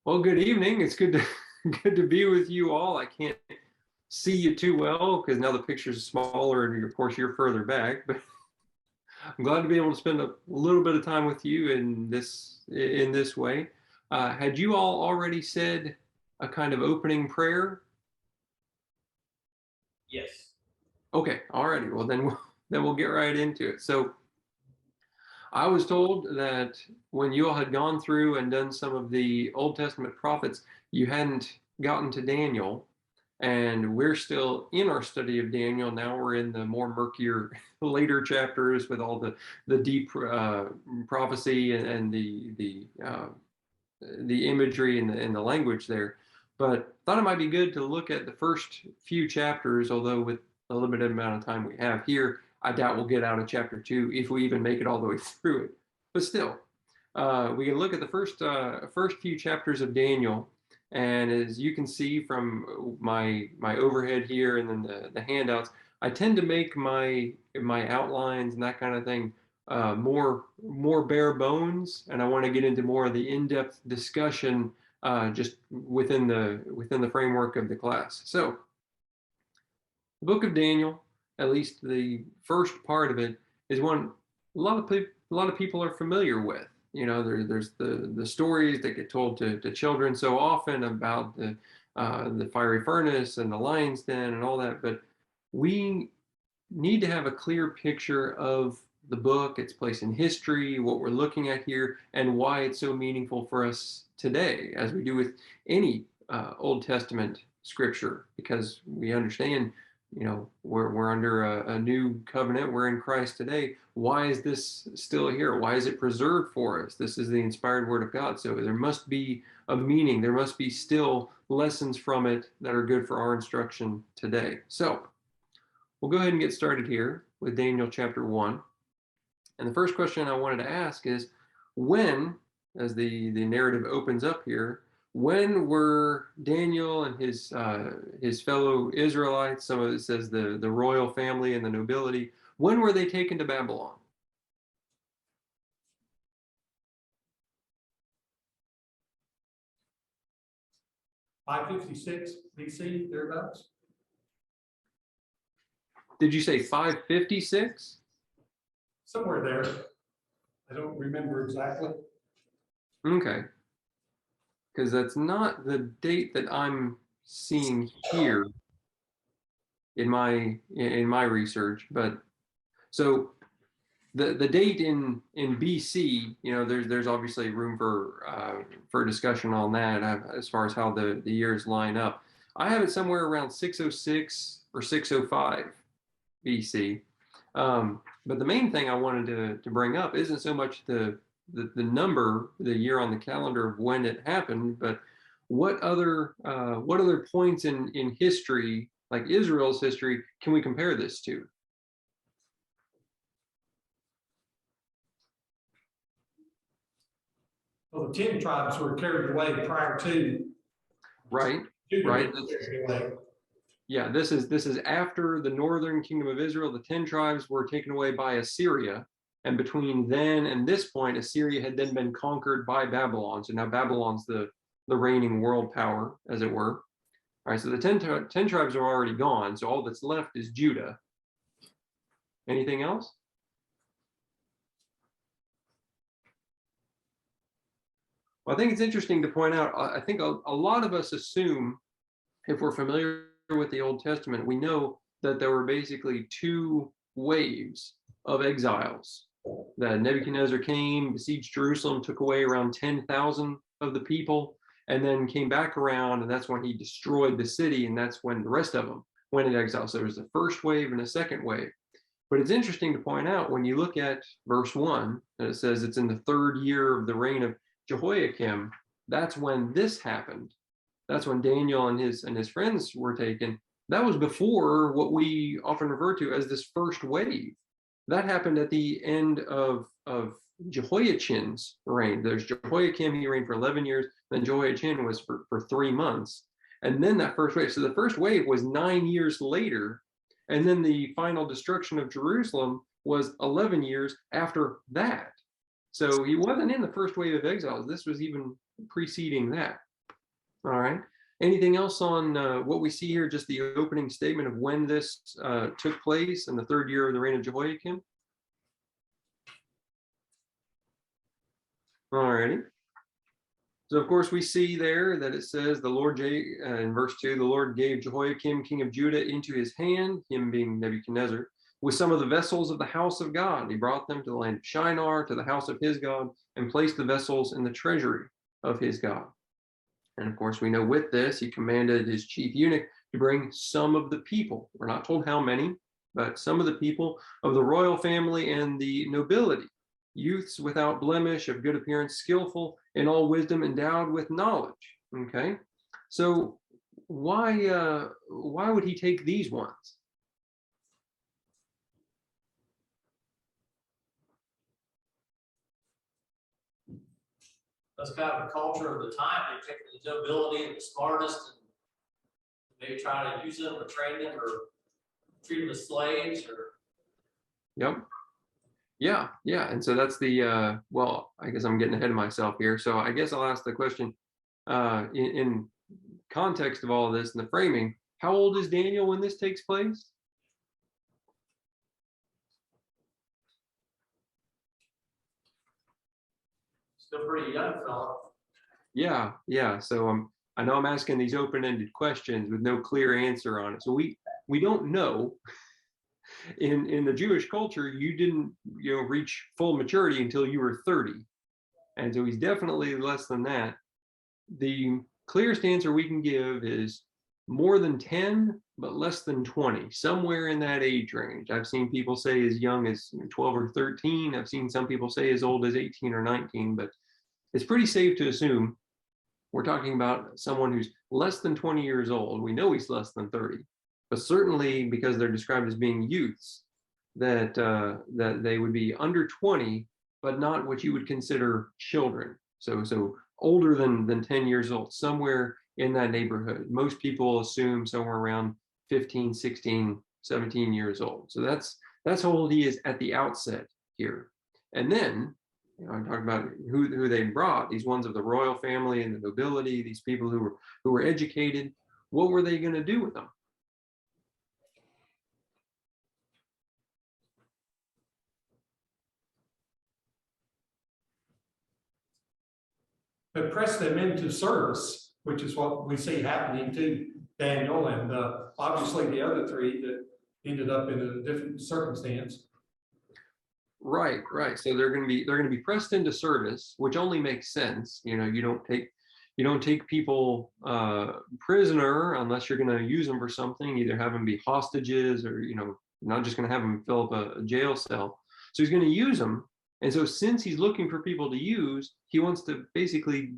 Well, good evening. It's good to good to be with you all. I can't see you too well because now the picture's smaller and of course you're further back, but I'm glad to be able to spend a little bit of time with you in this way. Had you all already said a kind of opening prayer? Yes. Okay, alrighty. Well, then we'll get right into it. So I was told that when you all had gone through and done some of the Old Testament prophets, you hadn't gotten to Daniel, and we're still in our study of Daniel. Now we're in the more murkier later chapters with all the deep prophecy and the imagery and the language there. But thought it might be good to look at the first few chapters, although with a limited amount of time we have here, I doubt we'll get out of chapter 2 if we even make it all the way through it. But still, we can look at the first few chapters of Daniel, and as you can see from my overhead here and then the handouts, I tend to make my outlines and that kind of thing more bare bones, and I want to get into more of the in-depth discussion just within the framework of the class. So, the book of Daniel, at least the first part of it, is one a lot of people are familiar with. You know, there's the stories that get told to children so often about the fiery furnace and the lion's den and all that, but we need to have a clear picture of the book, its place in history, what we're looking at here, and why it's so meaningful for us today, as we do with any Old Testament scripture, because we understand, you know, we're under a new covenant. We're in Christ today. Why is this still here? Why is it preserved for us? This is the inspired word of God. So there must be a meaning. There must be still lessons from it that are good for our instruction today. So we'll go ahead and get started here with Daniel chapter 1. And the first question I wanted to ask is, when, as the narrative opens up here, when were Daniel and his fellow Israelites, some of it says the royal family and the nobility, when were they taken to Babylon? (556 BC, thereabouts? Did you say 556? Somewhere there. I don't remember exactly. Okay. Because that's not the date that I'm seeing here in my research. But so the date in BC, you know, there's obviously room for discussion on that as far as how the years line up. I have it somewhere around 606 or 605 BC. But the main thing I wanted to bring up isn't so much the number, the year on the calendar of when it happened, but what other points in history, like Israel's history, can we compare this to? Well, the 10 tribes were carried away prior to. Right, right. Yeah, this is after the northern kingdom of Israel. The 10 tribes were taken away by Assyria, and between then and this point, Assyria had then been conquered by Babylon. So now Babylon's the reigning world power, as it were. All right, so the 10 tribes are already gone, so all that's left is Judah. Anything else? Well, I think it's interesting to point out, I think a lot of us assume, if we're familiar with the Old Testament, we know that there were basically two waves of exiles. That Nebuchadnezzar came, besieged Jerusalem, took away around 10,000 of the people, and then came back around, and that's when he destroyed the city, and that's when the rest of them went into exile. So there was the first wave and a second wave. But it's interesting to point out when you look at verse 1, and it says it's in the third year of the reign of Jehoiakim, that's when this happened. That's when Daniel and his friends were taken. That was before what we often refer to as this first wave. That happened at the end of Jehoiachin's reign. There's Jehoiakim, he reigned for 11 years, then Jehoiachin was for 3 months. And then that first wave. So the first wave was 9 years later. And then the final destruction of Jerusalem was 11 years after that. So he wasn't in the first wave of exiles. This was even preceding that. All right. Anything else on what we see here? Just the opening statement of when this took place in the third year of the reign of Jehoiakim. All righty. So of course we see there that it says the Lord in verse 2, the Lord gave Jehoiakim, king of Judah, into his hand, him being Nebuchadnezzar, with some of the vessels of the house of God. He brought them to the land of Shinar, to the house of his God, and placed the vessels in the treasury of his God. And of course, we know with this, he commanded his chief eunuch to bring some of the people. We're not told how many, but some of the people of the royal family and the nobility, youths without blemish, of good appearance, skillful in all wisdom, endowed with knowledge. Okay, so why would he take these ones? That's kind of the culture of the time. They pick the nobility and the smartest, and maybe try to use them or train them or treat them as slaves or. Yep. Yeah, yeah. And so that's the well, I guess I'm getting ahead of myself here. So I guess I'll ask the question in context of all of this and the framing, how old is Daniel when this takes place? Still pretty young fella. Yeah, yeah. So I know I'm asking these open-ended questions with no clear answer on it. So we don't know. In the Jewish culture, you didn't reach full maturity until you were 30. And so he's definitely less than that. The clearest answer we can give is more than 10, but less than 20, somewhere in that age range. I've seen people say as young as 12 or 13. I've seen some people say as old as 18 or 19, but it's pretty safe to assume we're talking about someone who's less than 20 years old. We know he's less than 30, but certainly because they're described as being youths, that that they would be under 20, but not what you would consider children. So older than 10 years old, somewhere in that neighborhood. Most people assume somewhere around 15, 16, 17 years old. So that's how old he is at the outset here. And then I'm talking about who they brought, these ones of the royal family and the nobility, these people who were educated. What were they going to do with them? But press them into service, which is what we see happening to Daniel and obviously the other three that ended up in a different circumstance. Right. So they're going to be pressed into service, which only makes sense. You don't take people prisoner unless you're going to use them for something. Either have them be hostages, or not just going to have them fill up a jail cell. So he's going to use them, and so since he's looking for people to use, he wants to basically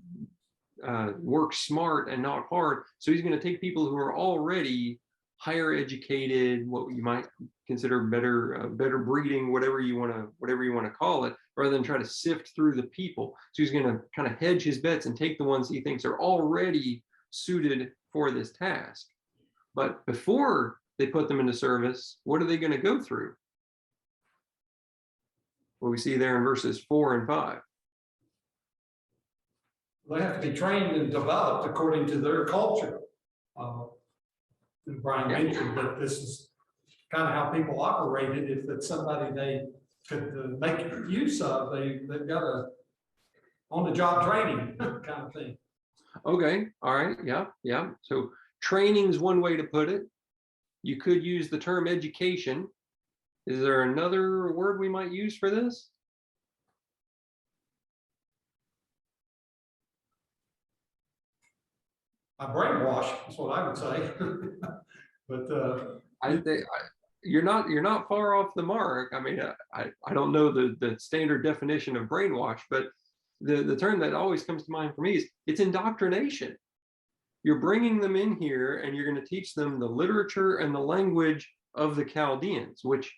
work smart and not hard. So he's going to take people who are already higher educated, what you might consider better breeding, whatever you want to call it, rather than try to sift through the people. So he's going to kind of hedge his bets and take the ones he thinks are already suited for this task. But before they put them into service, what are they going to go through? What we see there in verses 4 and 5. They have to be trained and developed according to their culture. Brian mentioned that this is kind of how people operated. If it's somebody they could make use of, they've got a on-the-job training kind of thing. Okay, all right, yeah. So training is one way to put it. You could use the term education. Is there another word we might use for this? Brainwash is what I would say. But I think you're not far off the mark. I mean, I don't know the standard definition of brainwash, but the term that always comes to mind for me is it's indoctrination. You're bringing them in here and you're going to teach them the literature and the language of the Chaldeans, which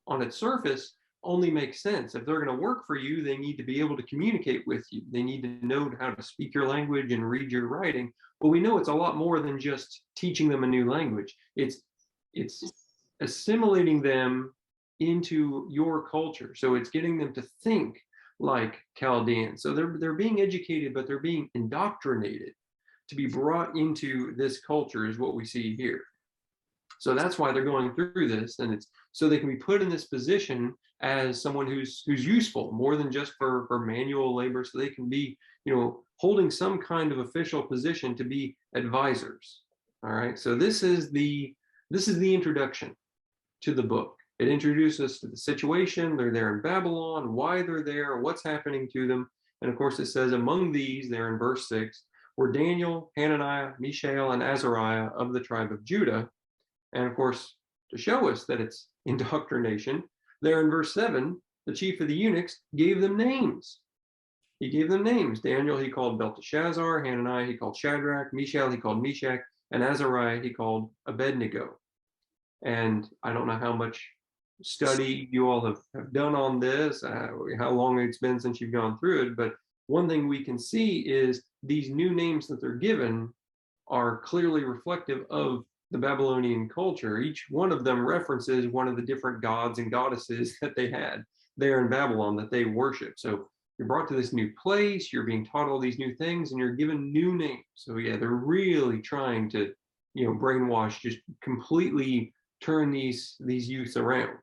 on its surface only makes sense. If they're going to work for you, they need to be able to communicate with you. They need to know how to speak your language and read your writing. But we know it's a lot more than just teaching them a new language. It's assimilating them into your culture. So it's getting them to think like Chaldeans. So they're being educated, but they're being indoctrinated. to be brought into this culture is what we see here. So that's why they're going through this, and it's so they can be put in this position as someone who's useful more than just for manual labor, so they can be, holding some kind of official position to be advisors. All right, so this is the introduction to the book. It introduces us to the situation. They're there in Babylon, why they're there, what's happening to them. And of course, it says among these, there in verse 6, were Daniel, Hananiah, Mishael, and Azariah of the tribe of Judah. And of course, to show us that it's indoctrination, there in verse 7, the chief of the eunuchs gave them names. He gave them names. Daniel he called Belteshazzar, Hananiah he called Shadrach, Mishael he called Meshach, and Azariah he called Abednego. And I don't know how much study you all have done on this, how long it's been since you've gone through it, but one thing we can see is these new names that they're given are clearly reflective of the Babylonian culture. Each one of them references one of the different gods and goddesses that they had there in Babylon that they worship. So you're brought to this new place, you're being taught all these new things, and you're given new names. So yeah, they're really trying to, brainwash, just completely turn these youths around.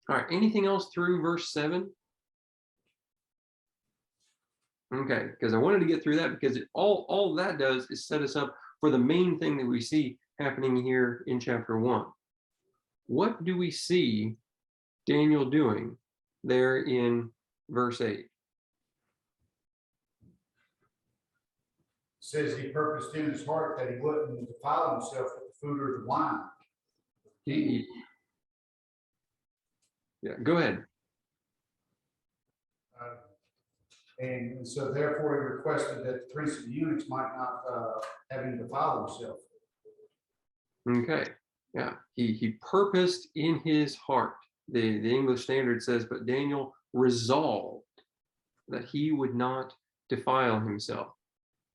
All right, anything else through verse 7? Okay, because I wanted to get through that because all that does is set us up for the main thing that we see happening here in chapter 1. What do we see Daniel doing there in verse 8? Says he purposed in his heart that he wouldn't defile himself with the food or the wine. Yeah, go ahead. And so therefore he requested that the prince of the eunuchs might not have him defile himself. Okay, yeah, he purposed in his heart. The English Standard says, but Daniel resolved that he would not defile himself.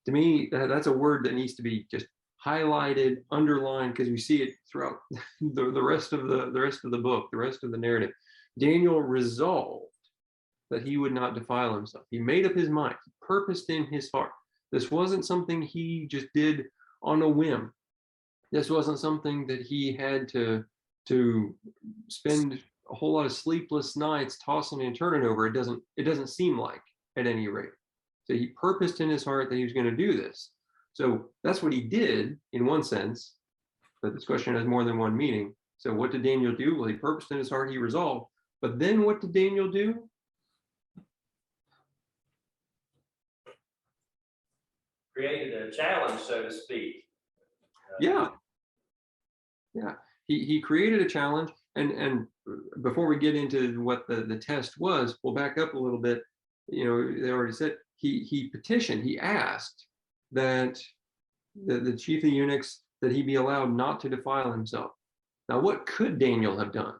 To me, that's a word that needs to be just highlighted, underlined, because we see it throughout the rest of the book, the rest of the narrative. Daniel resolved that he would not defile himself. He made up his mind. He purposed in his heart. This wasn't something he just did on a whim. This wasn't something that he had to spend a whole lot of sleepless nights tossing and turning over. It doesn't seem like, at any rate. So he purposed in his heart that he was going to do this. So that's what he did in one sense, but this question has more than one meaning. So what did Daniel do? Well, he purposed in his heart, he resolved. But then what did Daniel do? Created a challenge, so to speak. Yeah. He created a challenge, and before we get into what the test was, we'll back up a little bit. They already said he petitioned, he asked that the chief of the eunuchs, that he be allowed not to defile himself. Now, what could Daniel have done?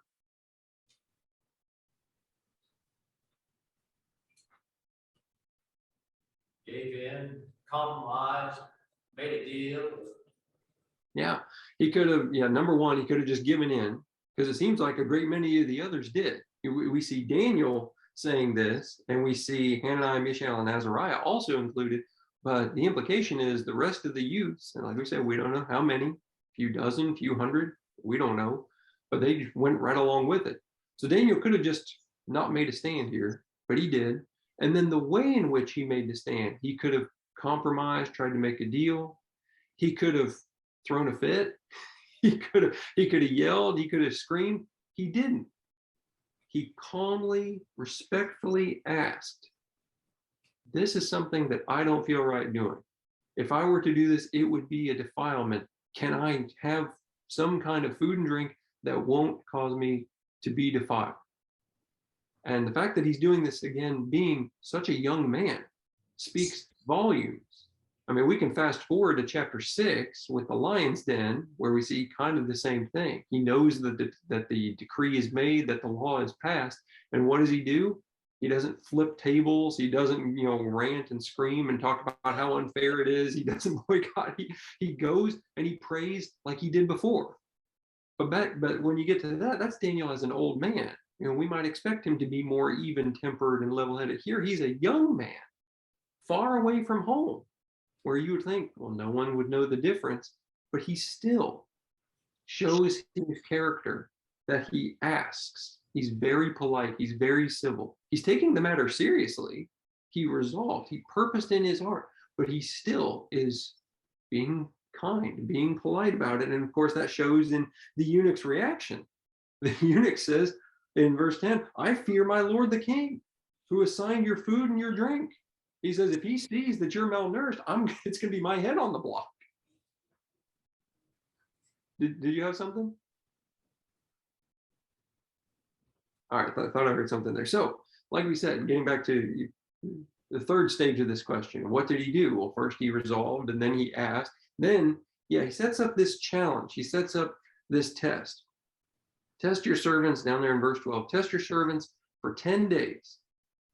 Gave in, compromised, made a deal. Yeah, he could have, number one, he could have just given in, because it seems like a great many of the others did. We see Daniel saying this, and we see Hananiah, Mishael, and Azariah also included, but the implication is the rest of the youths, and like we said, we don't know how many, few dozen, few hundred, we don't know, but they just went right along with it. So Daniel could have just not made a stand here, but he did. And then the way in which he made the stand, he could have compromised, tried to make a deal. He could have thrown a fit. He could have yelled. He could have screamed. He didn't. He calmly, respectfully asked, this is something that I don't feel right doing. If I were to do this, it would be a defilement. Can I have some kind of food and drink that won't cause me to be defiled? And the fact that he's doing this, again, being such a young man, speaks volumes. I mean, we can fast forward to chapter 6 with the lion's den, where we see kind of the same thing. He knows that the decree is made, that the law is passed. And what does he do? He doesn't flip tables. He doesn't, rant and scream and talk about how unfair it is. He doesn't boycott. He goes and he prays like he did before. But when you get to that, that's Daniel as an old man. We might expect him to be more even-tempered and level-headed. Here, he's a young man, far away from home. where you would think, well, no one would know the difference, but he still shows his character that he asks. He's very polite. He's very civil. He's taking the matter seriously. He resolved, he purposed in his heart, but he still is being kind, being polite about it. And of course, that shows in the eunuch's reaction. The eunuch says in verse 10, I fear my lord the king, who assigned your food and your drink. He says, if he sees that you're malnourished, it's going to be my head on the block. Did you have something? All right, I thought I heard something there. So, like we said, getting back to the third stage of this question, what did he do? Well, first he resolved, and then he asked. Then, he sets up this challenge. He sets up this test. Test your servants, down there in verse 12. Test your servants for 10 days.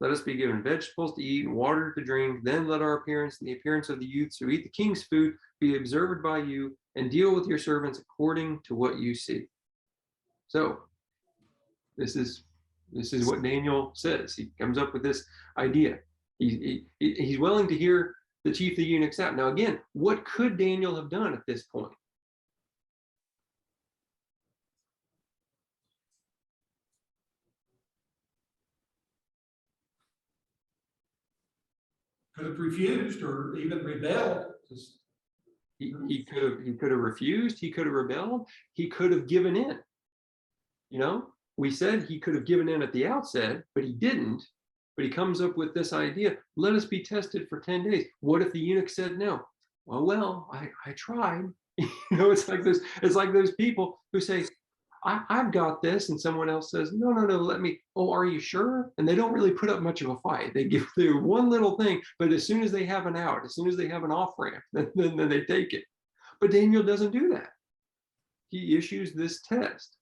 Let us be given vegetables to eat and water to drink. Then let our appearance and the appearance of the youths who eat the king's food be observed by you, and deal with your servants according to what you see. So, this is what Daniel says. He comes up with this idea. He's willing to hear the chief of the eunuchs out. Now, again, what could Daniel have done at this point? Could have refused or even rebelled. He could have refused. He could have rebelled. He could have given in. We said he could have given in at the outset, but he didn't. But he comes up with this idea, let us be tested for 10 days. What if the eunuch said no? Well, I tried. It's like those people who say, I've got this, and someone else says, no, let me. Oh, are you sure? And they don't really put up much of a fight. They give their one little thing, but as soon as they have an out, as soon as they have an off ramp, then they take it. But Daniel doesn't do that. He issues this test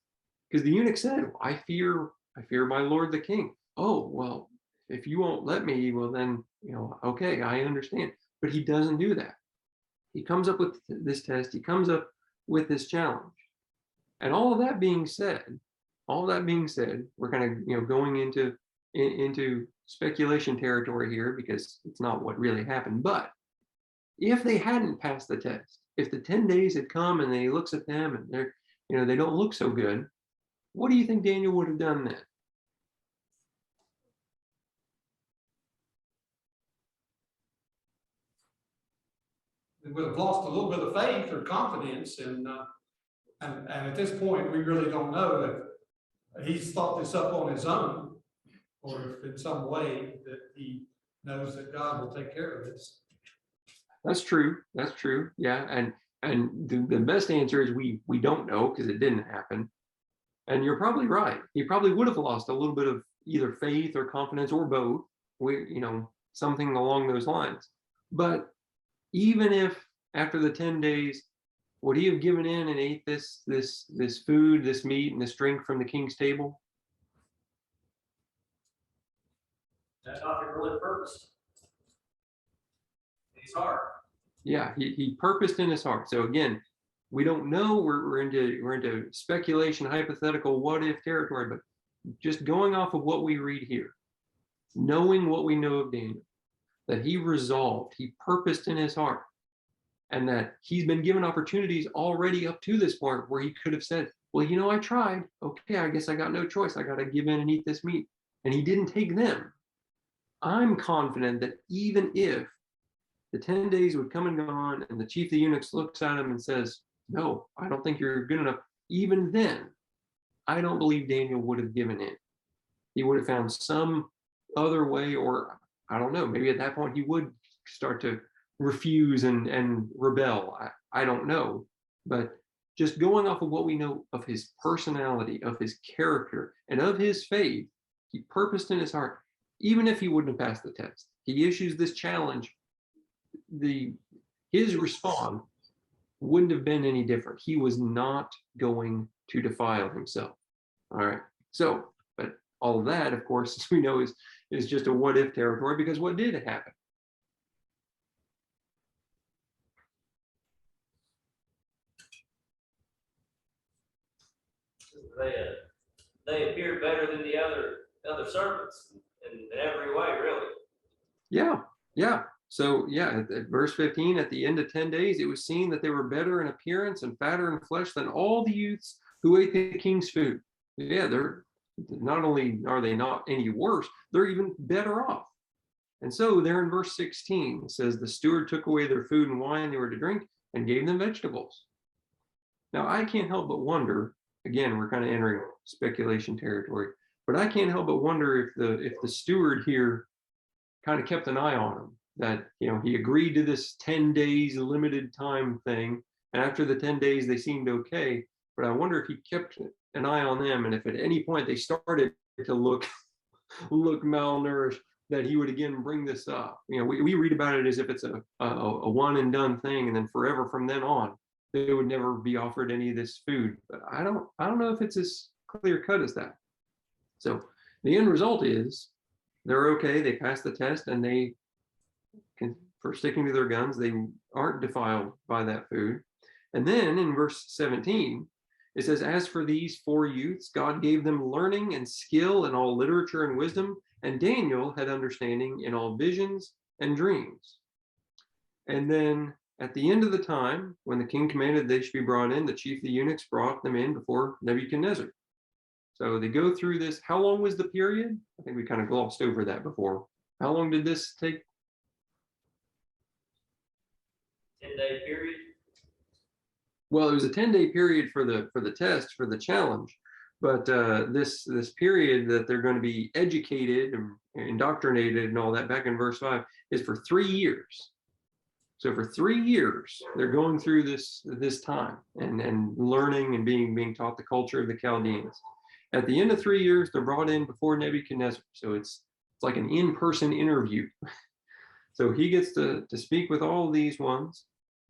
because the eunuch said, I fear my lord the king. Oh, well, if you won't let me, well then, okay, I understand. But he doesn't do that. He comes up with this test. He comes up with this challenge. And all of that being said, we're kind of going into speculation territory here because it's not what really happened. But if they hadn't passed the test, if the 10 days had come and then he looks at them and they don't look so good, what do you think Daniel would have done then? They would have lost a little bit of faith or confidence, and at this point, we really don't know if he's thought this up on his own, or if in some way that he knows that God will take care of this. That's true. Yeah, and the best answer is we don't know because it didn't happen. And you're probably right. He probably would have lost a little bit of either faith or confidence or both. Something along those lines. But even if after the 10 days, would he have given in and ate this food, this meat, and this drink from the king's table? That's not the really purpose. In his heart. Yeah, he purposed in his heart. So again, we don't know. We're into speculation, hypothetical, what if territory. But just going off of what we read here, knowing what we know of Daniel, that he resolved, he purposed in his heart, and that he's been given opportunities already up to this point where he could have said, well, I tried. Okay, I guess I got no choice. I got to give in and eat this meat. And he didn't take them. I'm confident that even if the 10 days would come and gone and the chief of the eunuchs looks at him and says, no, I don't think you're good enough. Even then, I don't believe Daniel would have given in. He would have found some other way, or I don't know, maybe at that point he would start to refuse and rebel. I don't know. But just going off of what we know of his personality, of his character, and of his faith, he purposed in his heart, even if he wouldn't have passed the test. He issues this challenge. His response wouldn't have been any different. He was not going to defile himself. All right. So, but all of that, of course, as we know, is just a what if territory, because what did happen? They appeared better than the other servants in every way, really. Yeah. So yeah, at verse 15, at the end of 10 days, it was seen that they were better in appearance and fatter in flesh than all the youths who ate the king's food. Yeah, they're not only are they not any worse, they're even better off. And so there in verse 16, it says, the steward took away their food and wine they were to drink and gave them vegetables. Now, I can't help but wonder, again, we're kind of entering speculation territory, but I can't help but wonder if the steward here kind of kept an eye on him, that, he agreed to this 10 days limited time thing. And after the 10 days, they seemed okay. But I wonder if he kept an eye on them. And if at any point they started to look malnourished, that he would again bring this up. We read about it as if it's a one and done thing. And then forever from then on, they would never be offered any of this food. But I don't know if it's as clear cut as that. So the end result is they're okay. They pass the test, and they can, for sticking to their guns, they aren't defiled by that food. And then in verse 17, it says, as for these 4 youths, God gave them learning and skill in all literature and wisdom, and Daniel had understanding in all visions and dreams. And then at the end of the time, when the king commanded they should be brought in, the chief of the eunuchs brought them in before Nebuchadnezzar. So they go through this. How long was the period? I think we kind of glossed over that before. How long did this take? 10-day period. Well, it was a 10-day period for the test, for the challenge. But this period that they're going to be educated and indoctrinated and all that, back in verse 5, is for 3 years. So for 3 years, they're going through this time and learning and being taught the culture of the Chaldeans. At the end of 3 years, they're brought in before Nebuchadnezzar. So it's like an in-person interview. So he gets to speak with all these ones.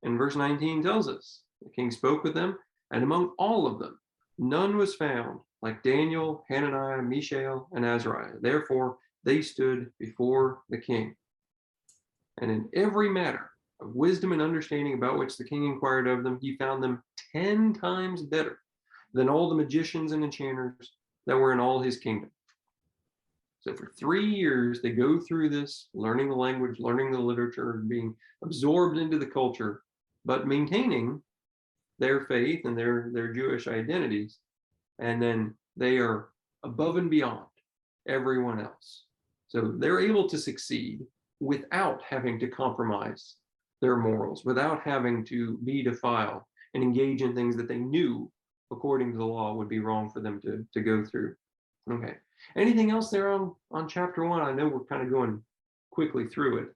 And verse 19 tells us, the king spoke with them, and among all of them, none was found like Daniel, Hananiah, Mishael, and Azariah. Therefore, they stood before the king. And in every matter of wisdom and understanding about which the king inquired of them, he found them 10 times better than all the magicians and enchanters that were in all his kingdom. So for 3 years, they go through this, learning the language, learning the literature, being absorbed into the culture, but maintaining their faith and their Jewish identities. And then they are above and beyond everyone else. So they're able to succeed without having to compromise their morals, without having to be defiled and engage in things that they knew, according to the law, would be wrong for them to go through. Okay. Anything else there on chapter 1? I know we're kind of going quickly through it.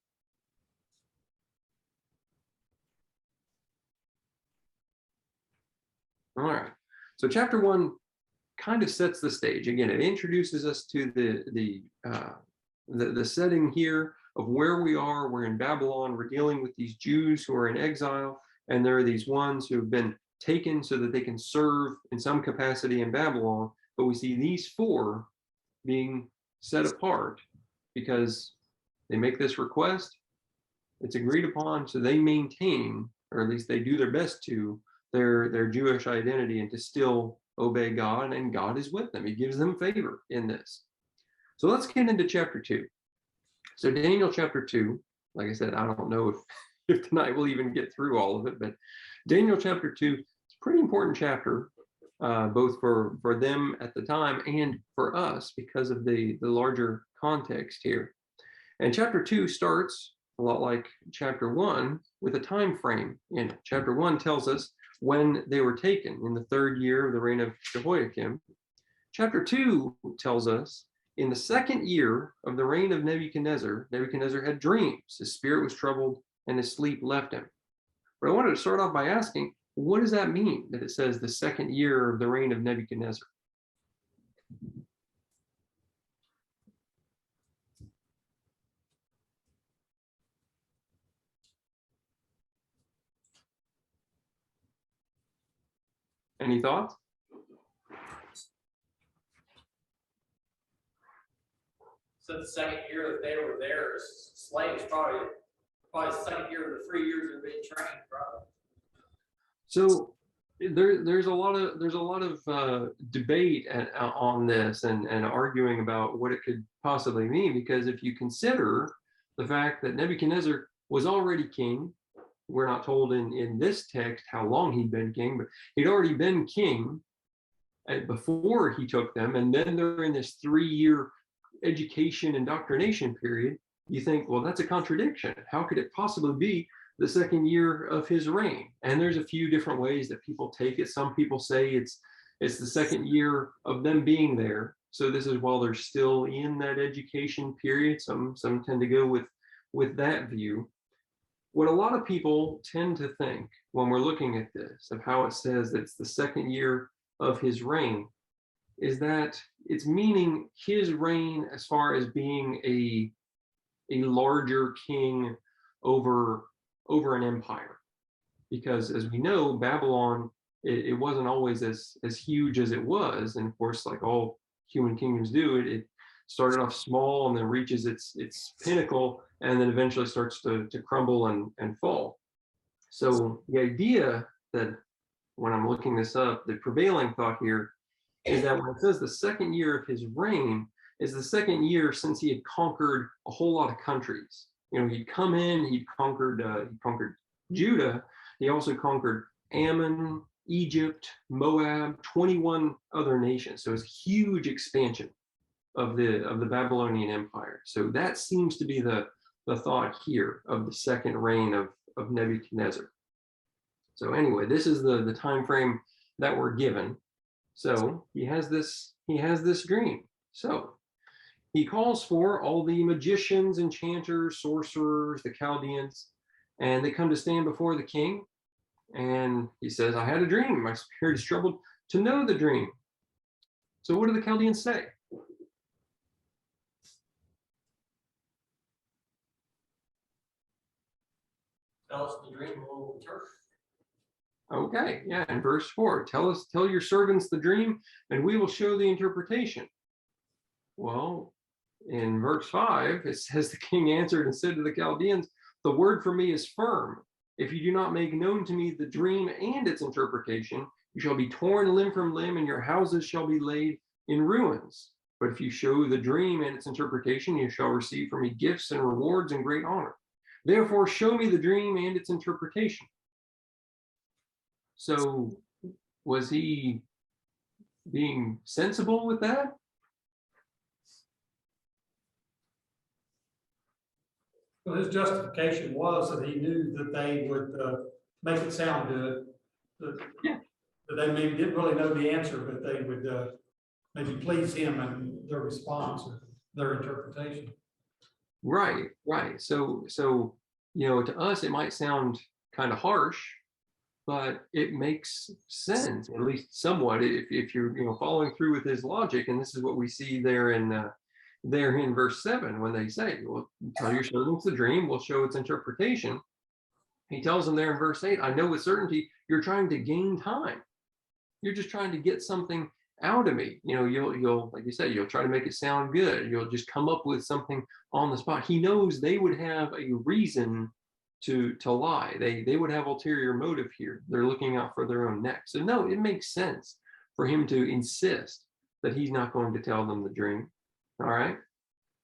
All right. So chapter 1 kind of sets the stage. Again, it introduces us to the setting here of where we are. We're in Babylon. We're dealing with these Jews who are in exile, and there are these ones who have been taken so that they can serve in some capacity in Babylon. But we see these 4 being set apart because they make this request. It's agreed upon, so they maintain, or at least they do their best to, their Jewish identity and to still obey God, and God is with them. He gives them favor in this. So let's get into chapter 2. So Daniel chapter 2, like I said, I don't know if tonight we'll even get through all of it, but Daniel chapter 2 is a pretty important chapter, both for them at the time and for us because of the larger context here. And chapter 2 starts a lot like chapter 1 with a time frame in it. Chapter 1 tells us when they were taken in the 3rd year of the reign of Jehoiakim. Chapter 2 tells us in the 2nd year of the reign of Nebuchadnezzar, Nebuchadnezzar had dreams. His spirit was troubled and his sleep left him. But I wanted to start off by asking, what does that mean that it says the 2nd year of the reign of Nebuchadnezzar? Any thoughts? So the 2nd year that they were there as slaves, probably the 2nd year of the 3 years of being trained, probably. So there's a lot of debate on this and arguing about what it could possibly mean, because if you consider the fact that Nebuchadnezzar was already king. We're not told in this text how long he'd been king, but he'd already been king before he took them. And then they're in this 3-year education indoctrination period. You think, well, that's a contradiction. How could it possibly be the second year of his reign? And there's a few different ways that people take it. Some people say it's the second year of them being there. So this is while they're still in that education period. Some tend to go with that view. What a lot of people tend to think when we're looking at this, of how it says that it's the second year of his reign, is that it's meaning his reign as far as being a larger king over an empire. Because as we know, Babylon, it wasn't always as huge as it was. And of course, like all human kingdoms do, it started off small and then reaches its pinnacle and then eventually starts to crumble and fall. So the idea that, when I'm looking this up, the prevailing thought here is that when it says the second year of his reign is the second year since he had conquered a whole lot of countries. He'd come in, he conquered Judah. He also conquered Ammon, Egypt, Moab, 21 other nations. So it's a huge expansion of the Babylonian Empire. So that seems to be the thought here of the second reign of Nebuchadnezzar. So anyway, this is the time frame that we're given. So he has this dream. So he calls for all the magicians, enchanters, sorcerers, the Chaldeans, and they come to stand before the king. And he says, I had a dream. My spirit is troubled to know the dream. So what do the Chaldeans say? Tell us the dream, we'll interpret. Okay, yeah, in verse 4, tell your servants the dream, and we will show the interpretation. Well, in verse 5, it says, the king answered and said to the Chaldeans, the word for me is firm. If you do not make known to me the dream and its interpretation, you shall be torn limb from limb, and your houses shall be laid in ruins. But if you show the dream and its interpretation, you shall receive from me gifts and rewards and great honor. Therefore, show me the dream and its interpretation. So was he being sensible with that? Well, his justification was that he knew that they would make it sound good. That they maybe didn't really know the answer, but they would maybe please him in their response or their interpretation. Right. So to us, it might sound kind of harsh, but it makes sense, at least somewhat, if you're following through with his logic. And this is what we see there in verse 7, when they say, well, tell your servants the dream, we'll show its interpretation. He tells them there in verse 8, I know with certainty you're trying to gain time. You're just trying to get something out of me. You'll like you said, you'll try to make it sound good. You'll just come up with something on the spot. He knows they would have a reason to lie. They would have ulterior motive here. They're looking out for their own neck. So no, it makes sense for him to insist that he's not going to tell them the dream. All right.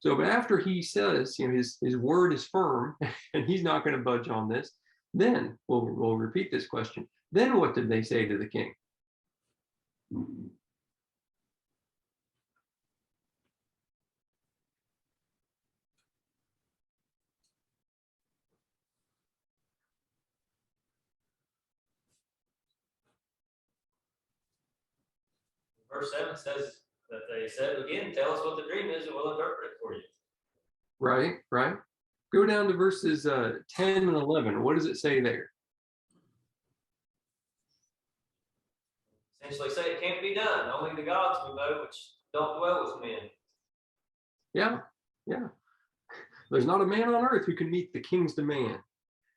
So, but after he says, his word is firm and he's not going to budge on this, then we'll repeat this question. Then what did they say to the king? Verse 7 says that they said, again, tell us what the dream is and we'll interpret it for you. Right. Go down to verses 10 and 11. What does it say there? Essentially say it can't be done. Only the gods we know, which don't dwell with men. Yeah. There's not a man on earth who can meet the king's demand.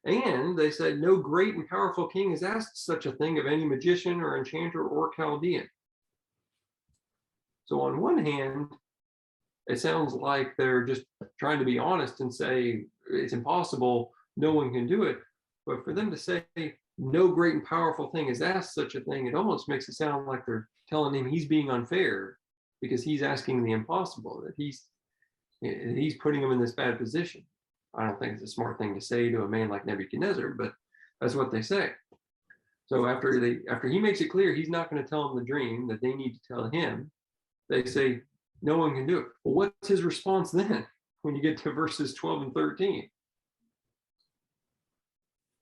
And they said, no great and powerful king has asked such a thing of any magician or enchanter or Chaldean. So on one hand, it sounds like they're just trying to be honest and say it's impossible, no one can do it. But for them to say no great and powerful thing has asked such a thing, it almost makes it sound like they're telling him he's being unfair because he's asking the impossible, that he's putting him in this bad position. I don't think it's a smart thing to say to a man like Nebuchadnezzar, but that's what they say. So after he makes it clear he's not going to tell them the dream, that they need to tell him, they say, no one can do it. Well, what's his response then when you get to verses 12 and 13?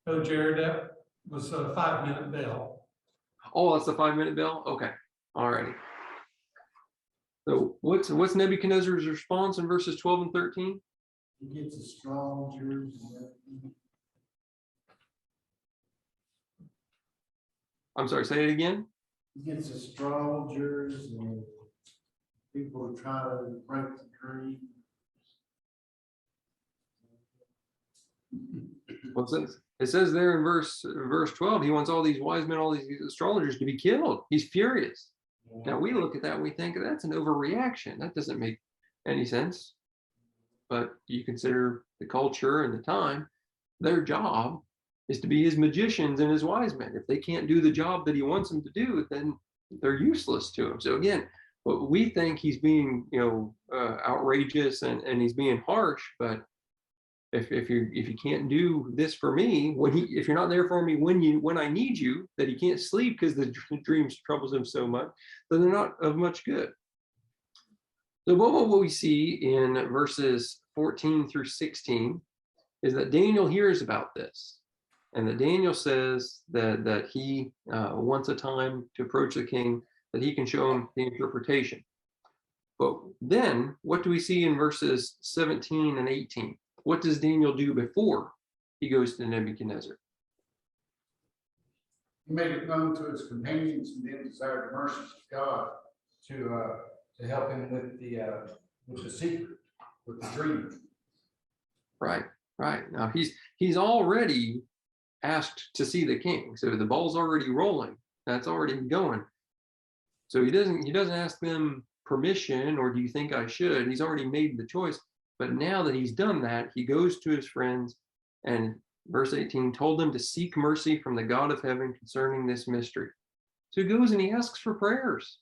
So Jared, that was a 5-minute bell. Oh, that's the 5-minute bell? Okay. All righty. So what's Nebuchadnezzar's response in verses 12 and 13? He gets astrologers. I'm sorry, say it again. He gets astrologers and people who try to break the dream. Well, it says there in verse 12, he wants all these wise men, all these astrologers to be killed. He's furious. Now we look at that and we think that's an overreaction. That doesn't make any sense. But you consider the culture and the time, their job is to be his magicians and his wise men. If they can't do the job that he wants them to do, then they're useless to him. So again, what we think he's being, outrageous and he's being harsh, but if you can't do this for me, if you're not there for me when I need you, that he can't sleep because the dreams troubles him so much, then they're not of much good. So what we see in verses 14 through 16 is that Daniel hears about this, and that Daniel says that he wants a time to approach the king, that he can show him the interpretation. But then what do we see in verses 17 and 18? What does Daniel do before he goes to Nebuchadnezzar? He made it known to his companions and then desired the mercies of God to help him with the secret, with the dream. Right. Now he's already asked to see the king, so the ball's already rolling. That's already going. So he doesn't ask them permission, or do you think I should? He's already made the choice. But now that he's done that, he goes to his friends, and verse 18 told them to seek mercy from the God of heaven concerning this mystery. So he goes and he asks for prayers.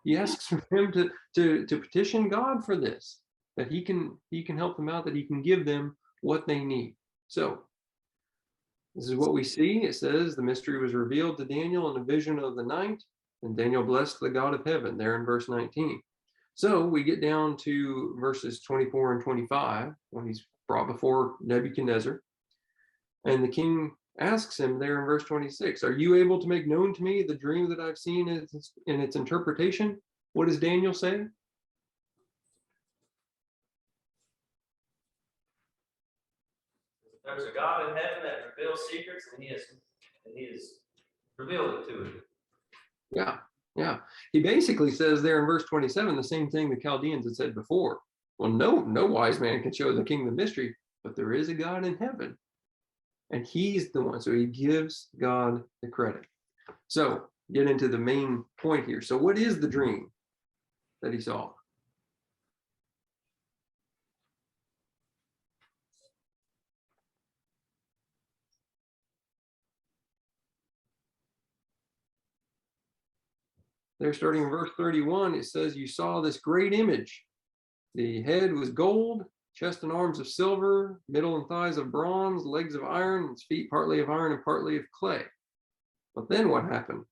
He asks for him to petition God for this, that he can help them out, that he can give them what they need. So this is what we see. It says the mystery was revealed to Daniel in a vision of the night, and Daniel blessed the God of heaven, there in verse 19. So we get down to verses 24 and 25 when he's brought before Nebuchadnezzar. And the king asks him there in verse 26, are you able to make known to me the dream that I've seen in its interpretation? What does Daniel say? There's a God in heaven that reveals secrets, and he has revealed it to him. Yeah. He basically says there in verse 27 the same thing the Chaldeans had said before. Well, no wise man can show the king the mystery, but there is a God in heaven, and he's the one. So he gives God the credit. So get into the main point here. So what is the dream that he saw? There, starting in verse 31, it says, you saw this great image. The head was gold, chest and arms of silver, middle and thighs of bronze, legs of iron, its feet partly of iron and partly of clay. But then what happened?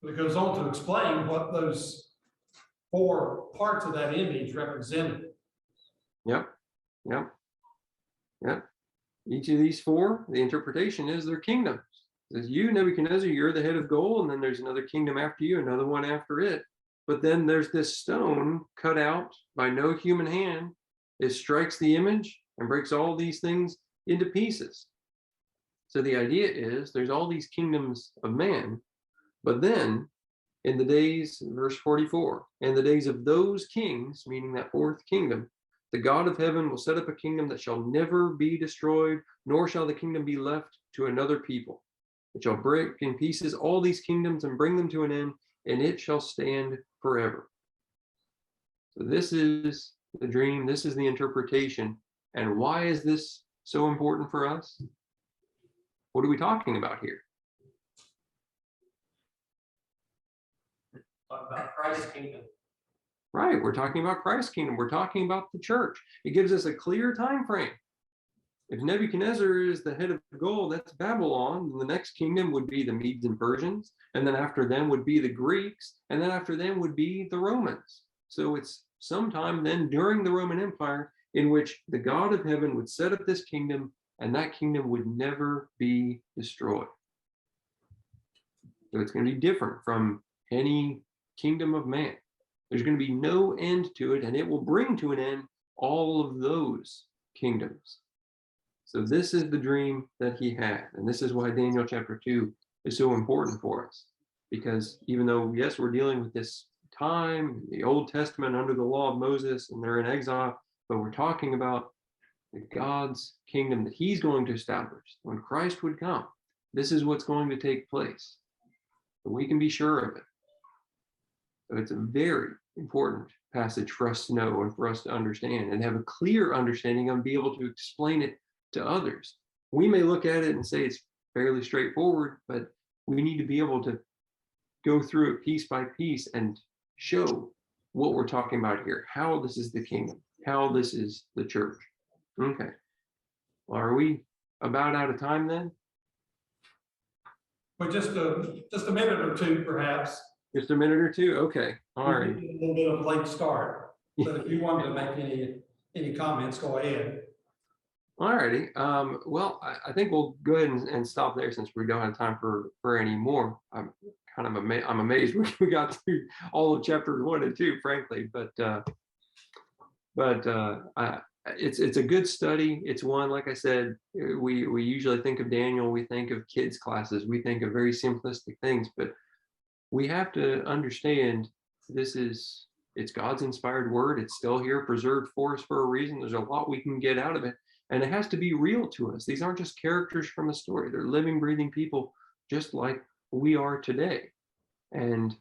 It goes on to explain what those 4 parts of that image represented. Yep. Each of these 4, the interpretation is their kingdoms. It says, you, Nebuchadnezzar, you're the head of gold, and then there's another kingdom after you, another one after it. But then there's this stone cut out by no human hand. It strikes the image and breaks all these things into pieces. So the idea is there's all these kingdoms of man, but then in the days, verse 44, in the days of those kings, meaning that 4th kingdom, the God of heaven will set up a kingdom that shall never be destroyed, nor shall the kingdom be left to another people. It shall break in pieces all these kingdoms and bring them to an end, and it shall stand forever. So this is the dream, this is the interpretation. And why is this so important for us? What are we talking about here? Talk about Christ's kingdom. Right, we're talking about Christ's kingdom. We're talking about the church. It gives us a clear time frame. If Nebuchadnezzar is the head of gold, that's Babylon. The next kingdom would be the Medes and Persians, and then after them would be the Greeks, and then after them would be the Romans. So it's sometime then during the Roman Empire in which the God of heaven would set up this kingdom, and that kingdom would never be destroyed. So it's going to be different from any kingdom of man. There's going to be no end to it, and it will bring to an end all of those kingdoms. So this is the dream that he had. And this is why Daniel chapter 2 is so important for us. Because even though, yes, we're dealing with this time, the Old Testament under the law of Moses, and they're in exile, but we're talking about God's kingdom that he's going to establish. When Christ would come, this is what's going to take place. So we can be sure of it. So it's a very important passage for us to know and for us to understand and have a clear understanding and be able to explain it to others. We may look at it and say it's fairly straightforward, but we need to be able to go through it piece by piece and show what we're talking about here, how this is the kingdom, how this is the church. Okay. Well, are we about out of time then? But just a minute or two, perhaps. Just a minute or two? Okay. All right. A little bit of a late start, but if you wanted to make any comments, go ahead. All righty. Well, I think we'll go ahead and stop there since we don't have time for any more. I'm kind of I'm amazed we got through all of chapters 1 and 2, frankly. But it's a good study. It's one, like I said, we usually think of Daniel, we think of kids classes, we think of very simplistic things, but we have to understand it's God's inspired word. It's still here, preserved for us for a reason. There's a lot we can get out of it. And it has to be real to us. These aren't just characters from a story. They're living, breathing people just like we are today. And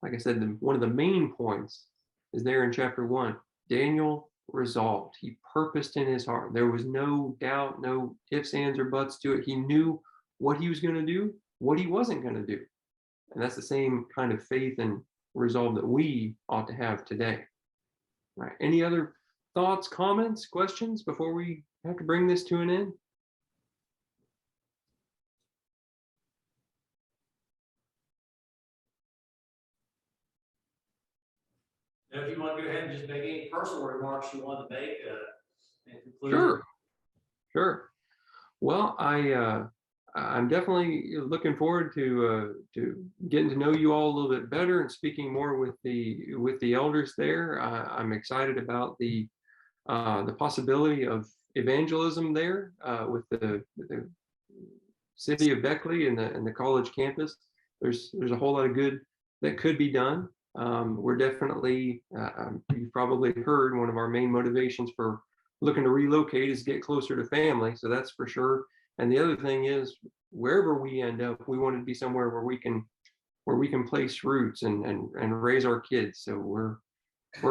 like I said, one of the main points is there in chapter 1. Daniel resolved. He purposed in his heart. There was no doubt, no ifs, ands, or buts to it. He knew what he was going to do, what he wasn't going to do. And that's the same kind of faith and resolve that we ought to have today. All right. Any other thoughts, comments, questions before we have to bring this to an end? Now, if you want to go ahead and just make any personal remarks you want to make in conclusion. Sure. Well, I'm definitely looking forward to getting to know you all a little bit better and speaking more with the elders there. I'm excited about the possibility of evangelism there with the city of Beckley and the college campus. There's a whole lot of good that could be done. We're definitely, you've probably heard, one of our main motivations for looking to relocate is get closer to family. So that's for sure. And the other thing is, wherever we end up, we want to be somewhere where we can place roots and raise our kids. So we're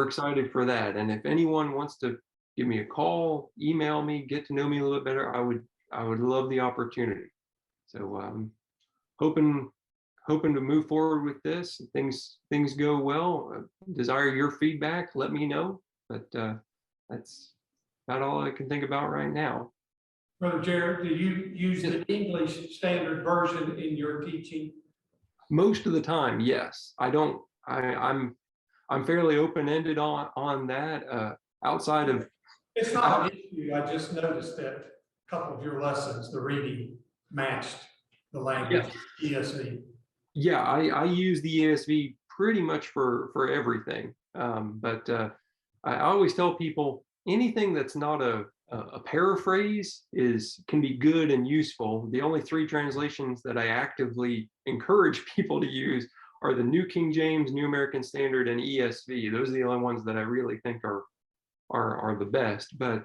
excited for that. And if anyone wants to give me a call, email me, get to know me a little bit better, I would love the opportunity. So hoping to move forward with this. Things go well. Desire your feedback. Let me know. But that's about all I can think about right now. Brother Jarred, do you use the English Standard Version in your teaching? Most of the time, yes. I don't. I'm fairly open-ended on that. Outside of, It's not an issue. I just noticed that a couple of your lessons, the reading matched the language, ESV. Yeah, I use the ESV pretty much for everything. But I always tell people anything that's not a paraphrase can be good and useful. The only 3 translations that I actively encourage people to use are the New King James, New American Standard, and ESV. Those are the only ones that I really think are the best. But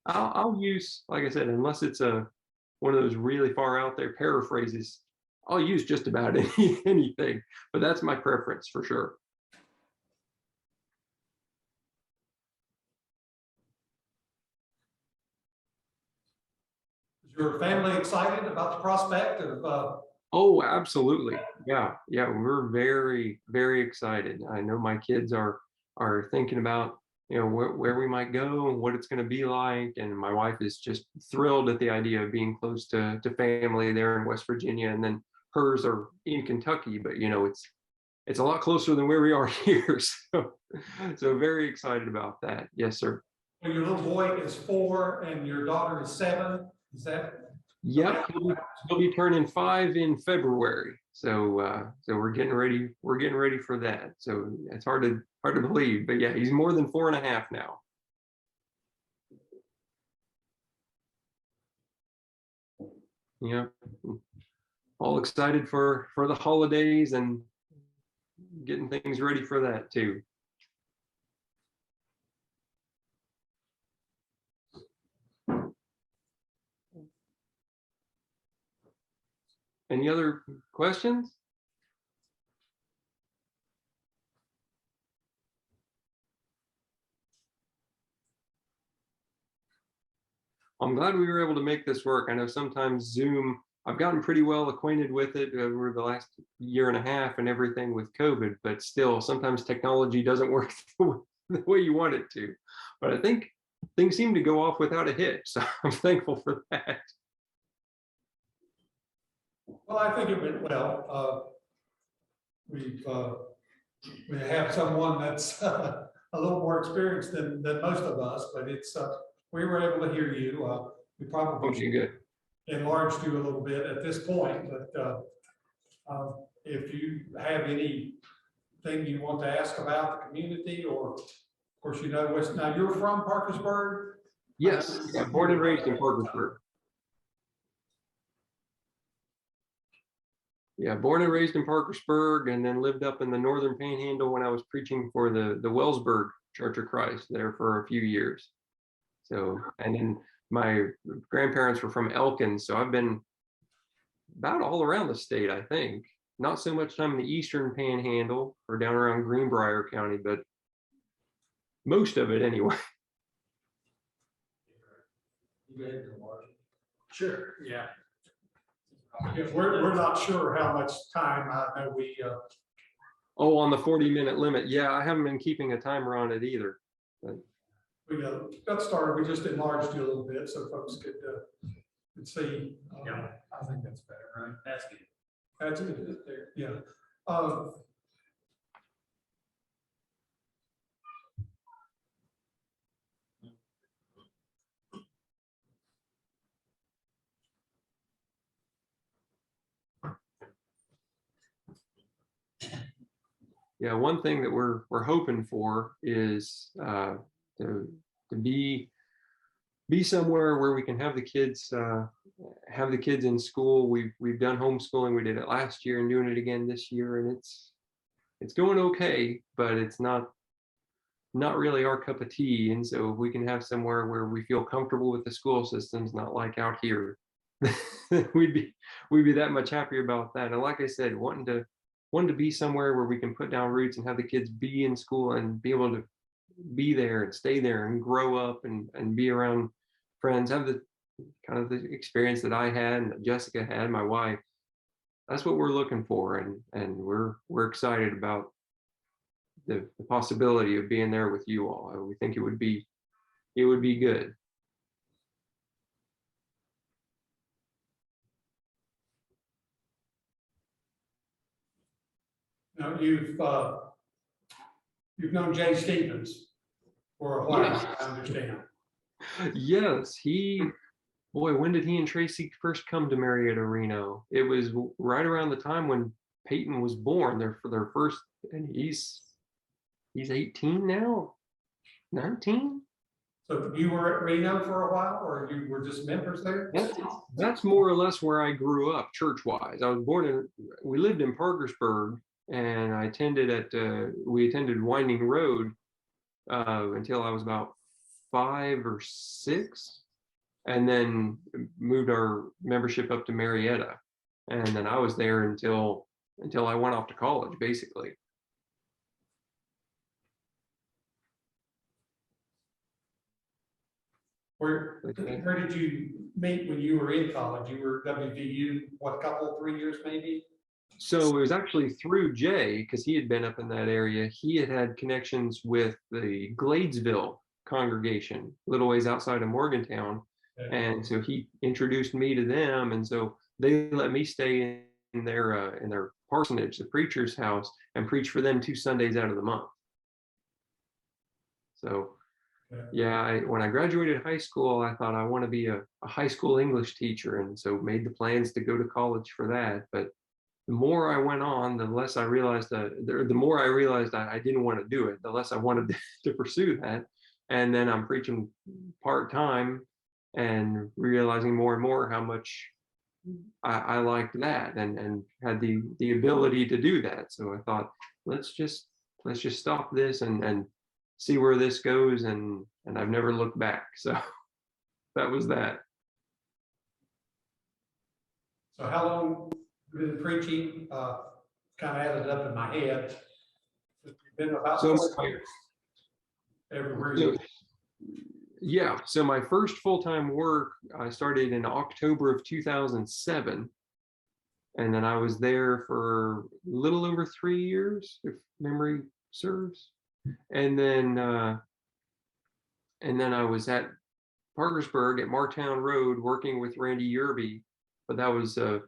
I'll use, like I said, unless it's one of those really far out there paraphrases, I'll use just about anything. But that's my preference for sure. Is your family excited about the prospect of Oh, absolutely. Yeah, yeah, we're very, very excited. I know my kids are thinking about, where we might go and what it's going to be like, and my wife is just thrilled at the idea of being close to family there in West Virginia, and then hers are in Kentucky, but it's a lot closer than where we are here. So very excited about that. Yes, sir. Well, your little boy is 4 and your daughter is 7. Is that? Yep, he'll be turning 5 in February. So we're getting ready. We're getting ready for that. So it's hard to believe, but yeah, he's more than 4.5 now. Yeah, all excited for the holidays and getting things ready for that too. Any other questions? I'm glad we were able to make this work. I know sometimes Zoom, I've gotten pretty well acquainted with it over the last year and a half and everything with COVID, but still sometimes technology doesn't work the way you want it to. But I think things seem to go off without a hitch, so I'm thankful for that. Well, I think it went well. We have someone that's a little more experienced than most of us, but we were able to hear you. We probably Okay, good. enlarged you a little bit at this point, but if you have anything you want to ask about the community, or of course, now you're from Parkersburg? Yes, yeah, born and raised in Parkersburg. Yeah, born and raised in Parkersburg, and then lived up in the northern Panhandle when I was preaching for the Wellsburg Church of Christ there for a few years. So, and then my grandparents were from Elkins, so I've been about all around the state, I think. Not so much time in the eastern Panhandle or down around Greenbrier County, but most of it anyway. You go ahead and enlarge it. Sure, yeah. Yeah, we're not sure how much time. I know Oh, on the 40-minute limit. Yeah, I haven't been keeping a timer on it either. But we got started. We just enlarged you a little bit so folks could see. Yeah. I think that's better, right? That's good. That's it there, yeah. yeah, one thing that we're hoping for is to be somewhere where we can have the kids in school. We've done homeschooling. We did it last year and doing it again this year, and it's going okay, but it's not really our cup of tea. And so if we can have somewhere where we feel comfortable with the school systems, not like out here, we'd be that much happier about that. And like I said, wanting to be somewhere where we can put down roots and have the kids be in school and be able to be there and stay there and grow up and be around friends, have the kind of the experience that I had and that Jessica had, my wife. That's what we're looking for, and we're excited about the possibility of being there with you all. We think it would be good. Now you've known Jay Stevens for a while, Yes. I understand. Yes, boy, when did he and Tracy first come to Marietta Reno? It was right around the time when Peyton was born. For their first, and he's 18 now, 19. So you were at Reno for a while, or you were just members there? That's more or less where I grew up church-wise. We lived in Parkersburg, and we attended Winding Road until I was about 5 or 6, and then moved our membership up to Marietta. And then I was there until I went off to college, basically. Where did you meet when you were in college? You were WVU, what, 3 years maybe? So it was actually through Jay, because he had been up in that area. He had had connections with the Gladesville congregation, a little ways outside of Morgantown. And so he introduced me to them. And so they let me stay in their parsonage, the preacher's house, and preach for them 2 Sundays out of the month. So yeah, when I graduated high school, I thought I want to be a high school English teacher. And so made the plans to go to college for that. But the more I went on, the less I realized the more I realized I didn't want to do it, the less I wanted to pursue that. And then I'm preaching part-time and realizing more and more how much I liked that and had the ability to do that. So I thought, let's just stop this and see where this goes. And I've never looked back. So that was that. So how long been preaching? Kind of added up in my head. It's been about So 4 years. Everywhere So, you yeah, so my first full-time work, I started in October of 2007. And then I was there for a little over 3 years, if memory serves. And then I was at Parkersburg at Martown Road working with Randy Yerby. But that was a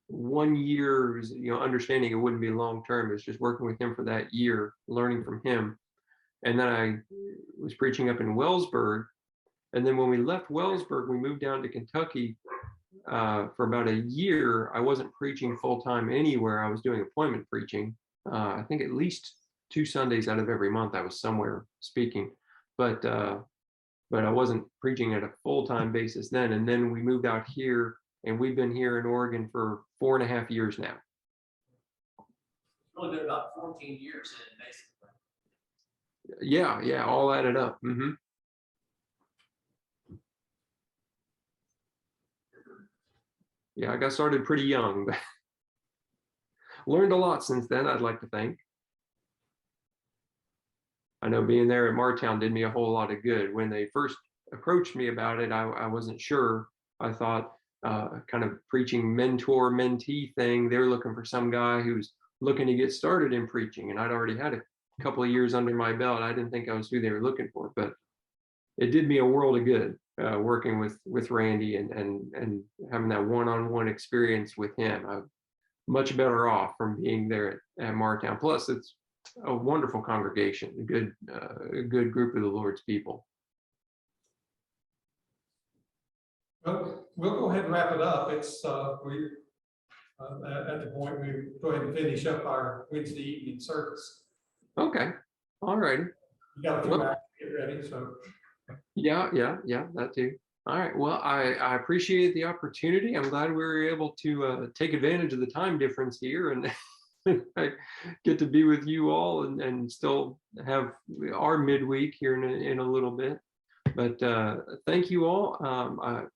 1 year, understanding it wouldn't be long-term. It was just working with him for that year, learning from him. And then I was preaching up in Wellsburg. And then when we left Wellsburg, we moved down to Kentucky for about a year. I wasn't preaching full-time anywhere. I was doing appointment preaching. I think at least 2 Sundays out of every month I was somewhere speaking. But I wasn't preaching at a full-time basis then. And then we moved out here, and we've been here in Oregon for 4.5 years now. It's really been about 14 years in, basically. Yeah, all added up. Yeah, I got started pretty young, but learned a lot since then, I'd like to think. I know being there at Martown did me a whole lot of good. When they first approached me about it, I wasn't sure. I thought kind of preaching mentor-mentee thing. They were looking for some guy who's looking to get started in preaching, and I'd already had a couple of years under my belt. I didn't think I was who they were looking for, but it did me a world of good working with Randy and having that one-on-one experience with him. I'm much better off from being there at Martown. Plus, it's a wonderful congregation, a good group of the Lord's people. Well, we'll go ahead and wrap it up. It's we at the point we go ahead and finish up our Wednesday evening service. Okay, all righty. You got a few hours to get ready, so. Yeah, that too. All right. Well, I appreciate the opportunity. I'm glad we were able to take advantage of the time difference here and I get to be with you all and still have our midweek here in a little bit. But thank you all. I'm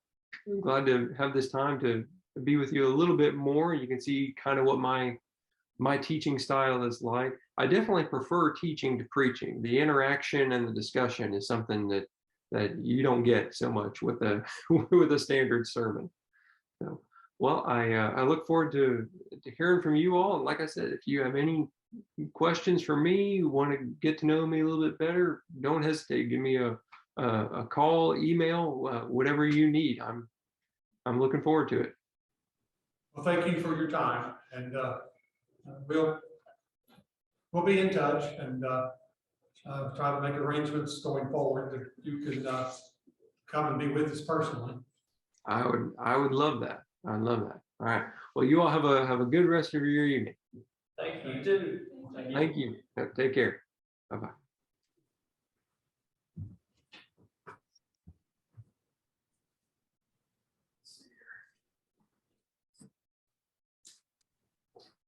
glad to have this time to be with you a little bit more. You can see kind of what my teaching style is like. I definitely prefer teaching to preaching. The interaction and the discussion is something that you don't get so much with a with a standard sermon. So, well, I look forward to hearing from you all. And like I said, if you have any questions for me, you want to get to know me a little bit better, don't hesitate. Give me a call, email, whatever you need. I'm looking forward to it. Well, thank you for your time, and we'll be in touch and try to make arrangements going forward that you can come and be with us personally. I would love that. I'd love that. All right. Well, you all have a good rest of your evening. Thank you, you too. Thank you. Take care. Bye-bye.